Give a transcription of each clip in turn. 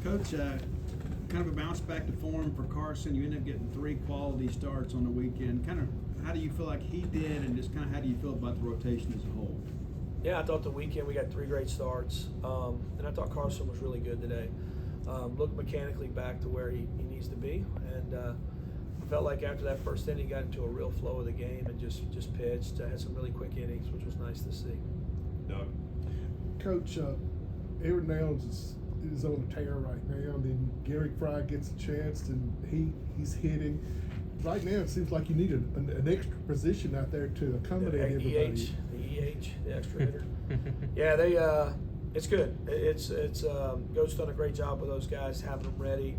Coach, kind of a bounce back to form for Carson. You end up getting 3 quality starts on the weekend. Kind of how do you feel like he did, and just kind of how do you feel about the rotation as a whole? Yeah, I thought the weekend we got 3 great starts, and I thought Carson was really good today. Looked mechanically back to where he needs to be, and I felt like after that first inning, he got into a real flow of the game and just pitched. Had some really quick innings, which was nice to see. Doug? Coach, Aaron Nels is on a tear right now. Then Gary Fry gets a chance, and he's hitting. Right now, it seems like you need an extra position out there to accommodate everybody. The extra hitter. Yeah, it's good. It's Coach's done a great job with those guys, having them ready.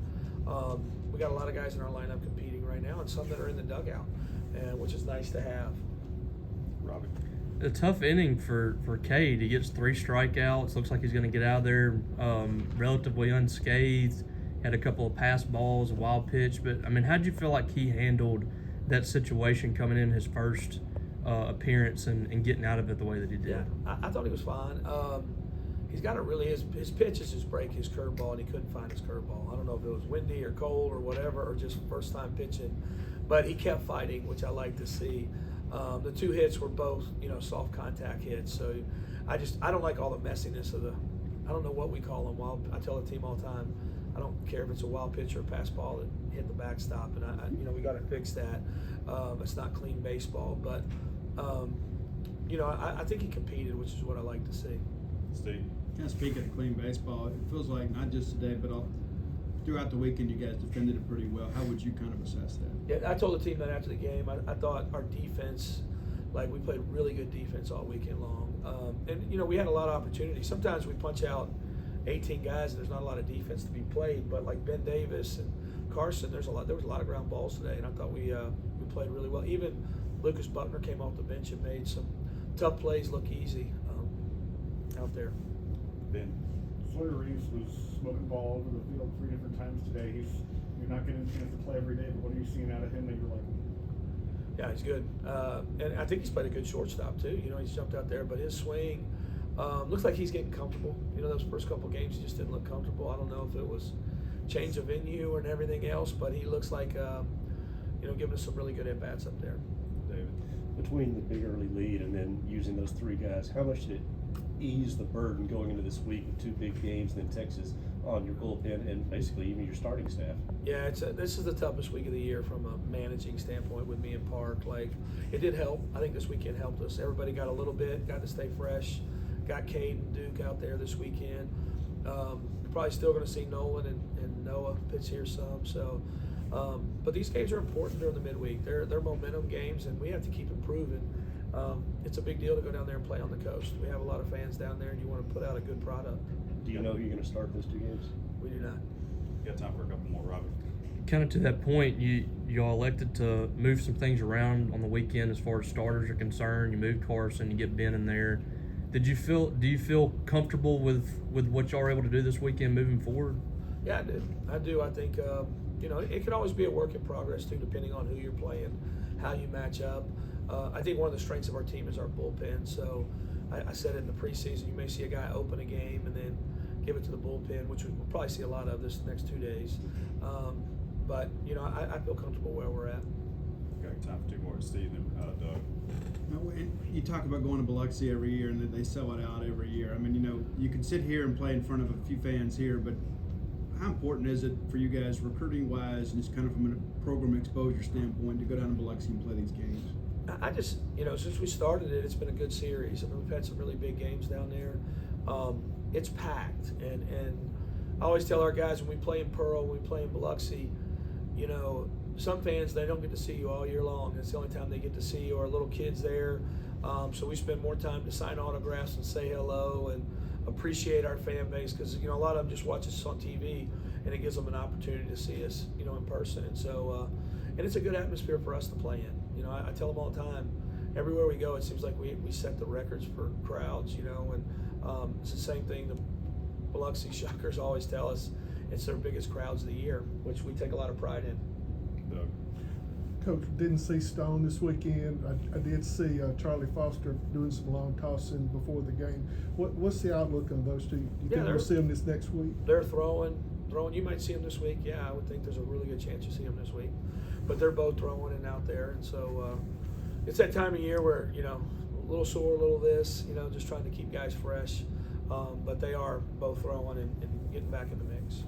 We got a lot of guys in our lineup competing right now, and some that are in the dugout, which is nice to have. Robbie? A tough inning for Cade. He gets 3 strikeouts. Looks like he's going to get out of there relatively unscathed. Had a couple of pass balls, a wild pitch. But, I mean, how did you feel like he handled that situation coming in his first appearance and getting out of it the way that he did? Yeah, I thought he was fine. He's got his pitch is just break his curveball, and he couldn't find his curveball. I don't know if it was windy or cold or whatever, or just first time pitching. But he kept fighting, which I like to see. The 2 hits were both, soft contact hits. So I don't like all the messiness of I don't know what we call them. I tell the team all the time, I don't care if it's a wild pitch or a pass ball that hit the backstop, and we got to fix that. It's not clean baseball, but I think he competed, which is what I like to see. Steve? Kind of speaking of clean baseball, it feels like not just today, but throughout the weekend, you guys defended it pretty well. How would you kind of assess that? Yeah, I told the team that after the game. I thought our defense, we played really good defense all weekend long. And we had a lot of opportunities. Sometimes we punch out 18 guys and there's not a lot of defense to be played, but like Ben Davis and Carson, there was a lot of ground balls today, and I thought we played really well. Even Lucas Buckner came off the bench and made some tough plays look easy out there. Ben? Sawyer Reeves was smoking the ball over the field 3 different times today. You're not getting a chance to play every day, but what are you seeing out of him that you're like? Yeah, he's good, and I think he's played a good shortstop too. He's jumped out there, but his swing looks like he's getting comfortable. Those first couple games he just didn't look comfortable. I don't know if it was change of venue and everything else, but he looks like giving us some really good at bats up there. David? Between the big early lead and then using those 3 guys, how much did it ease the burden going into this week with 2 big games and then Texas on your bullpen and basically even your starting staff? Yeah, this is the toughest week of the year from a managing standpoint with me and Park. It did help. I think this weekend helped us. Everybody got a little bit, got to stay fresh. Got Cade and Duke out there this weekend. Probably still going to see Nolan and Noah pitch here some. So, but these games are important during the midweek. They're momentum games, and we have to keep improving. It's a big deal to go down there and play on the coast. We have a lot of fans down there, and you want to put out a good product. Do you know who you're going to start those 2 games? We do not. You got time for a couple more, Robbie? Kind of to that point, y'all elected to move some things around on the weekend as far as starters are concerned. You moved Carson, you get Ben in there. Do you feel comfortable with what y'all are able to do this weekend moving forward? Yeah, I do. I think it can always be a work in progress too, depending on who you're playing, how you match up. I think one of the strengths of our team is our bullpen. So I said it in the preseason, you may see a guy open a game and then give it to the bullpen, which we'll probably see a lot of this next 2 days. But I feel comfortable where we're at. Got time for 2 more. Steve and Doug? You talk about going to Biloxi every year and that they sell it out every year. I mean, you can sit here and play in front of a few fans here, but how important is it for you guys recruiting-wise and just kind of from a program exposure standpoint to go down to Biloxi and play these games? I just, since we started it, it's been a good series. I mean, we've had some really big games down there. It's packed, and I always tell our guys when we play in Pearl, when we play in Biloxi, some fans, they don't get to see you all year long. It's the only time they get to see you. Our little kids there. So we spend more time to sign autographs and say hello and appreciate our fan base because, a lot of them just watch us on TV and it gives them an opportunity to see us, in person. And so, and it's a good atmosphere for us to play in. I tell them all the time, everywhere we go, it seems like we set the records for crowds, and it's the same thing the Biloxi Shockers always tell us. It's their biggest crowds of the year, which we take a lot of pride in. Doug? Coach, didn't see Stone this weekend. I did see Charlie Foster doing some long tossing before the game. What's the outlook on those 2? Do you think we'll see them this next week? They're throwing. throwing. You might see them this week. Yeah, I would think there's a really good chance you see them this week. But they're both throwing and out there, and so it's that time of year where a little sore, a little this, just trying to keep guys fresh. But they are both throwing and getting back in the mix.